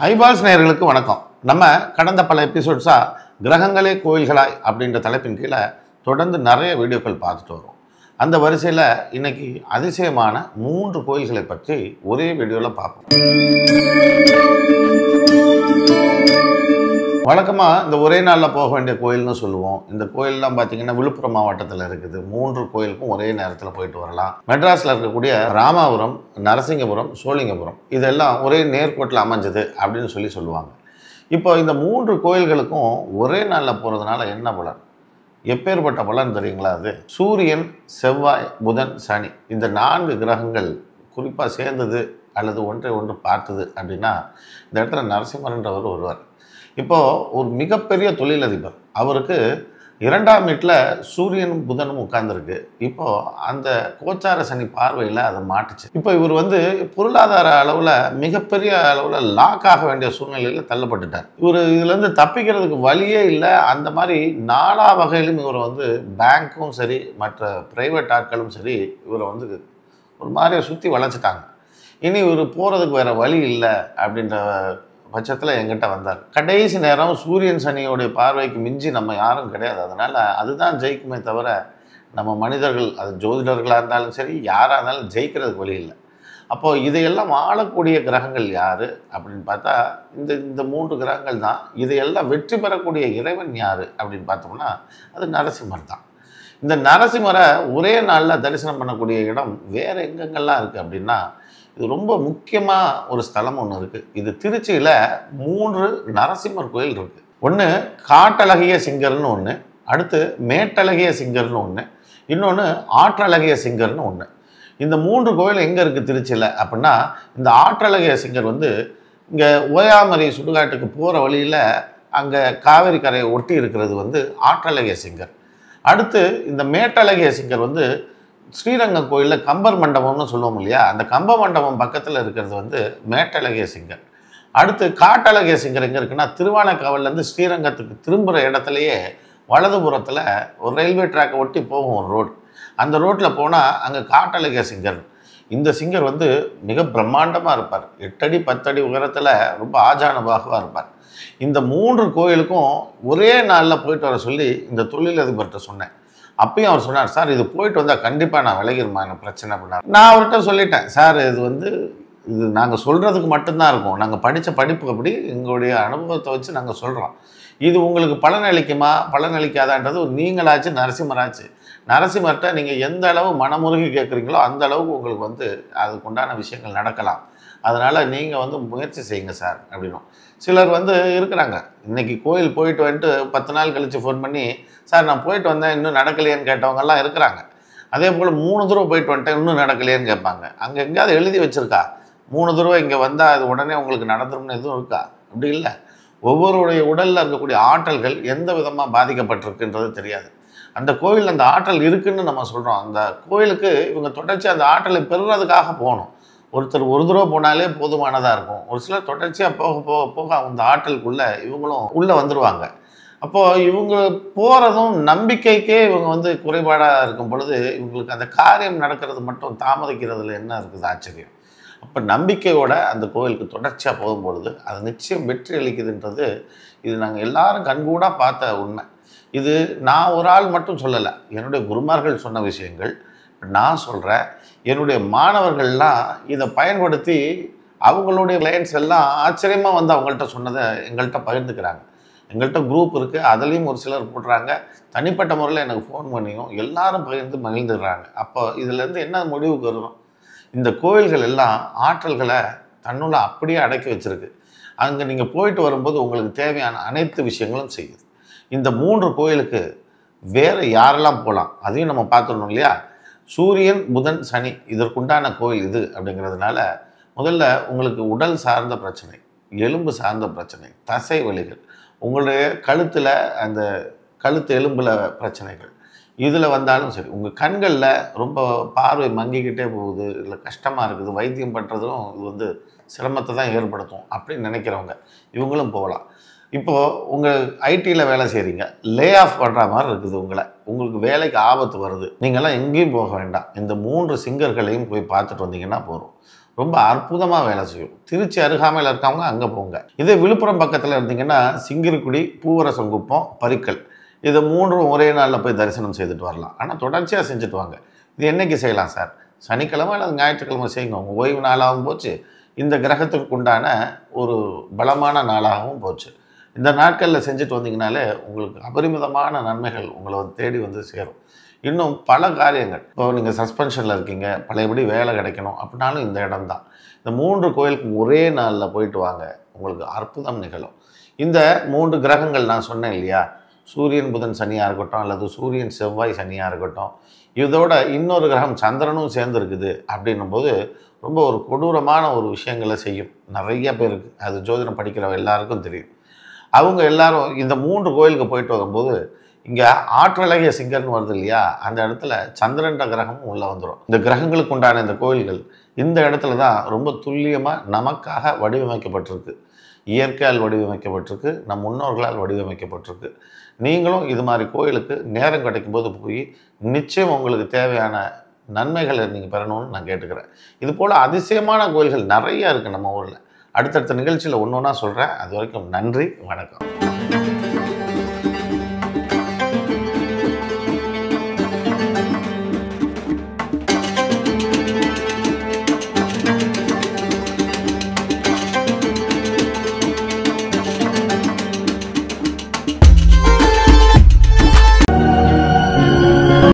Eyeballs நேயர்களுக்கு வணக்கம். நம்ம கடந்த பல எபிசோட்ஸா கிரகங்களே கோயில்களாய் அப்படின்ற தலைப்பின் கீழே தொடர்ந்து நிறைய வீடியோக்கள் பார்த்துட்டு வரோம். அந்த வரிசையில் இன்னைக்கு அதிசயமான 3 கோயில்களை பற்றி ஒரே வீடியோவில் பார்ப்போம். வழக்கமாக இந்த ஒரே நாளில் போக வேண்டிய கோயில்னு சொல்லுவோம். இந்த கோயிலெலாம் பார்த்தீங்கன்னா விழுப்புரம் மாவட்டத்தில் இருக்குது. 3 கோயிலுக்கும் ஒரே நேரத்தில் போயிட்டு வரலாம். மெட்ராஸில் இருக்கக்கூடிய ராமாபுரம், நரசிங்கபுரம், சோழிங்கபுரம் இதெல்லாம் ஒரே நேர்கோட்டில் அமைஞ்சது அப்படின்னு சொல்லுவாங்க. இப்போ இந்த 3 கோயில்களுக்கும் ஒரே நாளில் போகிறதுனால என்ன பலன், எப்பேற்பட்ட பலன் தெரியுங்களா? அது சூரியன், செவ்வாய், புதன், சனி இந்த 4 கிரகங்கள் குறிப்பாக சேர்ந்தது அல்லது ஒன்றை ஒன்று பார்த்தது அப்படின்னா இந்த இடத்துல நரசிம்மர்ன்றவர் வருவார். இப்போது ஒரு மிகப்பெரிய தொழிலதிபர், அவருக்கு 2ஆம் வீட்டில் சூரியனும் புதனும் உட்கார்ந்துருக்கு. இப்போது அந்த கோச்சார சனி பார்வையில் அதை மாட்டுச்சு. இப்போ இவர் பொருளாதார அளவில் மிகப்பெரிய அளவில் லாக் ஆக வேண்டிய சூழ்நிலையில் தள்ளப்பட்டுட்டார். இவர் இதுலேருந்து தப்பிக்கிறதுக்கு வழியே இல்லை. அந்த மாதிரி 4 வகையிலும் இவரை பேங்க்கும் சரி மற்ற ப்ரைவேட் ஆட்களும் சரி இவரை ஒரு மாதிரியை சுற்றி வளைச்சிட்டாங்க. இனி இவர் போகிறதுக்கு வேறு வழி இல்லை அப்படின்ற பட்சத்தில் எங்கிட்ட வந்தார். கடைசி நேரம் சூரியன் சனியோடைய பார்வைக்கு மிஞ்சி நம்ம யாரும் கிடையாது. அதனால் அதுதான் ஜெயிக்குமே தவிர நம்ம மனிதர்கள், அது ஜோதிடர்களாக இருந்தாலும் சரி யாராக இருந்தாலும் ஜெயிக்கிறதுக்கு வழி இல்லை. அப்போது இதையெல்லாம் ஆளக்கூடிய கிரகங்கள் யார் அப்படின்னு பார்த்தா இந்த 3 கிரகங்கள் தான். இதையெல்லாம் வெற்றி பெறக்கூடிய இறைவன் யார் அப்படின்னு பார்த்தோம்னா அது நரசிம்மர் தான். இந்த நரசிம்மரை ஒரே நாளில் தரிசனம் பண்ணக்கூடிய இடம் வேறு எங்கெங்கெல்லாம் இருக்குது அப்படின்னா இது ரொம்ப முக்கியமாக ஒரு ஸ்தலம் ஒன்று இருக்குது. இது திருச்சியில் 3 நரசிம்மர் கோயில் இருக்குது. ஒன்று காட்டழகிய சிங்கர்னு ஒன்று, அடுத்து மேட்டழகிய சிங்கர்னு ஒன்று, இன்னொன்று ஆற்றழகிய சிங்கர்னு ஒன்று. இந்த 3 கோயில் எங்கே இருக்குது திருச்சியில் அப்படின்னா, இந்த ஆற்றழகிய சிங்கர் இங்கே ஓயாமரி சுடுகாட்டுக்கு போகிற வழியில் அங்கே காவேரி கரையை ஒட்டி இருக்கிறது ஆற்றழகிய சிங்கர். அடுத்து இந்த மேட்டழகிய சிங்கர் ஸ்ரீரங்கம் கோயிலில் கம்பர் மண்டபம்னு சொல்லுவோம் இல்லையா, அந்த கம்ப மண்டபம் பக்கத்தில் இருக்கிறது மேட்டழகிய சிங்கர். அடுத்து காட்டழகிய சிங்கர் எங்கே இருக்குன்னா, திருவானைக்காவல்லேருந்து ஸ்ரீரங்கத்துக்கு திரும்புகிற இடத்துலையே வலதுபுறத்தில் ஒரு ரயில்வே ட்ராக்கை ஒட்டி போகும் ஒரு ரோடு. அந்த ரோட்டில் போனால் அங்கே காட்டழகிய சிங்கர். இந்த சிங்கர் மிக பிரம்மாண்டமாக இருப்பார். 8 அடி 10 அடி உயரத்தில் ரொம்ப ஆஜானுபாகுவாக இருப்பார். இந்த 3 கோயிலுக்கும் ஒரே நாளில் போயிட்டு வர சொல்லி இந்த தொழிலதிபர்கிட்ட சொன்னேன். அப்பயும் அவர் சொன்னார், சார் இது போயிட்டு வந்தால் கண்டிப்பாக நான் விலகிருமா, எனக்கு பிரச்சனை அப்படின்னார். நான் அவர்கிட்ட சொல்லிட்டேன், சார் இது நாங்கள் சொல்கிறதுக்கு மட்டும்தான் இருக்கும். நாங்கள் படித்த படிப்பு அப்படி எங்களுடைய அனுபவத்தை வச்சு நாங்கள் சொல்கிறோம். இது உங்களுக்கு பலனளிக்குமா பலனளிக்காதான்றது நீங்களாச்சு நரசிம்மராச்சு. நரசிம்மர்கிட்ட நீங்கள் எந்த அளவு மனமுருகி கேட்குறீங்களோ அந்த அளவுக்கு உங்களுக்கு அதுக்குண்டான விஷயங்கள் நடக்கலாம். அதனால் நீங்கள் முயற்சி செய்யுங்க சார் அப்படின்னும். சிலர் இருக்கிறாங்க, இன்றைக்கி கோயில் போயிட்டு வந்துட்டு 10 நாள் கழித்து ஃபோன் பண்ணி, சார் நான் போயிட்டு வந்தேன் இன்னும் நடக்கலையேன்னு கேட்டவங்கெல்லாம் இருக்கிறாங்க. அதே போல் 3 தடவை போயிட்டு வந்துட்டேன் இன்னும் நடக்கலையேன்னு கேட்பாங்க. அங்கே எங்கேயாவது எழுதி வச்சுருக்கா 3 தடவை இங்கே வந்தால் அது உடனே உங்களுக்கு நடந்துரும்னு எதுவும் இருக்கா? அப்படி இல்லை. ஒவ்வொருடைய உடலில் இருக்கக்கூடிய ஆற்றல்கள் எந்த விதமாக பாதிக்கப்பட்டிருக்குன்றது தெரியாது. அந்த கோவில் அந்த ஆற்றல் இருக்குதுன்னு நம்ம சொல்கிறோம். அந்த கோயிலுக்கு இவங்க தொடர்ச்சி அந்த ஆற்றலை பெறுறதுக்காக போகணும். ஒருத்தர் ஒரு தடவை போனாலே போதுமானதாக இருக்கும். ஒரு சிலர் தொடர்ச்சியாக போக போக போக அந்த ஆற்றலுக்குள்ளே இவங்களும் உள்ளே வந்துடுவாங்க. அப்போது இவங்க போகிறதும் நம்பிக்கைக்கே இவங்க குறைபாடாக இருக்கும் பொழுது இவங்களுக்கு அந்த காரியம் நடக்கிறது மட்டும் தாமதிக்கிறதுல என்ன இருக்குது ஆச்சரியம்? அப்போ நம்பிக்கையோட அந்த கோயிலுக்கு தொடர்ச்சியாக போகும்பொழுது அது நிச்சயம் வெற்றி அளிக்குதுன்றது இது நாங்கள் எல்லாரும் கண்கூடாக பார்த்த உண்மை. இது நான் ஒரு ஆள் மட்டும் சொல்லலை, என்னுடைய குருமார்கள் சொன்ன விஷயங்கள் நான் சொல்கிறேன். என்னுடைய மாணவர்கள்லாம் இதை பயன்படுத்தி அவங்களுடைய கிளையன்ட்ஸ் எல்லாம் ஆச்சரியமாக அவங்கள்ட்ட சொன்னதை எங்கள்கிட்ட பகிர்ந்துக்கிறாங்க. எங்கள்கிட்ட குரூப் இருக்குது, அதுலேயும் ஒரு சிலர் போடுறாங்க. தனிப்பட்ட முறையில் எனக்கு ஃபோன் பண்ணியும் எல்லாரும் பகிர்ந்து மகிழ்ந்துடுறாங்க. அப்போ இதிலேருந்து என்ன முடிவுக்கு வரும்? இந்த கோயில்கள் எல்லாம் ஆற்றல்களை தன்னுள்ள அப்படியே அடக்கி வச்சுருக்கு. அங்கே நீங்கள் போயிட்டு வரும்போது உங்களுக்கு தேவையான அனைத்து விஷயங்களும் செய்யுது. இந்த 3 கோயிலுக்கு வேறு யாரெல்லாம் போகலாம் அதையும் நம்ம பார்த்துடணும் இல்லையா? சூரியன், புதன், சனி இதற்குண்டான கோயில் இது அப்படிங்கிறதுனால முதல்ல உங்களுக்கு உடல் சார்ந்த பிரச்சனை, எலும்பு சார்ந்த பிரச்சனை, தசை வலிகள், உங்களுடைய கழுத்தில் அந்த கழுத்து எலும்பில் பிரச்சனைகள் இதில் வந்தாலும் சரி, உங்கள் கண்களில் ரொம்ப பார்வை மங்கிக்கிட்டே போகுது, இல்லை கஷ்டமாக இருக்குது, வைத்தியம் பண்ணுறதும் இது சிரமத்தை தான் ஏற்படுத்தும் அப்படின்னு நினைக்கிறவங்க இவங்களும் போகலாம். இப்போது உங்கள் ஐடியில் வேலை செய்கிறீங்க, லே ஆஃப் பண்ணுற மாதிரி இருக்குது, உங்களுக்கு வேலைக்கு ஆபத்து வருது, நீங்கள்லாம் எங்கேயும் போக வேண்டாம். இந்த 3 சிங்கர்களையும் போய் பார்த்துட்டு வந்தீங்கன்னா போதும். ரொம்ப அற்புதமாக வேலை செய்யும். திருச்சி அருகாமையில் இருக்கவங்க அங்கே போங்க. இதே விழுப்புரம் பக்கத்தில் இருந்தீங்கன்னா சிங்கிரிக்குடி, பூவரசங்குப்பம், பரிக்கல் இது 3ம் ஒரே நாளில் போய் தரிசனம் செய்துட்டு வரலாம். ஆனால் தொடர்ச்சியாக செஞ்சுட்டு வாங்க. இது என்றைக்கு செய்யலாம் சார்? சனிக்கிழமை அல்லது ஞாயிற்றுக்கிழமை செய்யுங்க. உங்கள் ஓய்வு நாளாகவும் போச்சு, இந்த கிரகத்திற்கு உண்டான ஒரு பலமான நாளாகவும் போச்சு. இந்த நாட்களில் செஞ்சுட்டு வந்தீங்கனாலே உங்களுக்கு அபரிமிதமான நன்மைகள் உங்களை தேடி வந்து சேரும். இன்னும் பல காரியங்கள், இப்போ நீங்கள் சஸ்பென்ஷனில் இருக்கீங்க, பழையபடி வேலை கிடைக்கணும் அப்படின்னாலும் இந்த இடம் தான். இந்த 3 கோயிலுக்கு ஒரே நாளில் போயிட்டு வாங்க, உங்களுக்கு அற்புதம் நிகழும். இந்த 3 கிரகங்கள் நான் சொன்னேன் இல்லையா, சூரியன் புதன் சனியாக இருக்கட்டும், அல்லது சூரியன் செவ்வாய் சனியாக இருக்கட்டும், இதோட இன்னொரு கிரகம் சந்திரனும் சேர்ந்து இருக்குது அப்படின்னும்போது ரொம்ப ஒரு கொடூரமான ஒரு விஷயங்களை செய்யும். நிறைய பேருக்கு அது ஜோதிடம் படிக்கிற எல்லாருக்கும் தெரியும். அவங்க எல்லாரும் இந்த 3 கோயிலுக்கு போயிட்டு வரும்போது இங்கே ஆற்றலகிய சிங்கர்னு வருது இல்லையா, அந்த இடத்துல சந்திரன்ற கிரகமும் உள்ளே வந்துடும். இந்த கிரகங்களுக்கு உண்டான இந்த கோயில்கள் இந்த இடத்துல தான் ரொம்ப துல்லியமாக நமக்காக வடிவமைக்கப்பட்டிருக்கு. இயற்கையால் வடிவமைக்கப்பட்டிருக்கு, நம் முன்னோர்களால் வடிவமைக்கப்பட்டிருக்கு. நீங்களும் இது மாதிரி கோயிலுக்கு நேரம் கிடைக்கும்போது போய் நிச்சயம் உங்களுக்கு தேவையான நன்மைகளை நீங்கள் பெறணும்னு நான் கேட்டுக்கிறேன். இது போல் அதிசயமான கோயில்கள் நிறையா இருக்குது நம்ம ஊரில். அடுத்தடுத்த நிகழ்ச்சியில் ஒன்று ஒன்றா சொல்கிறேன். அது வரைக்கும் நன்றி, வணக்கம்.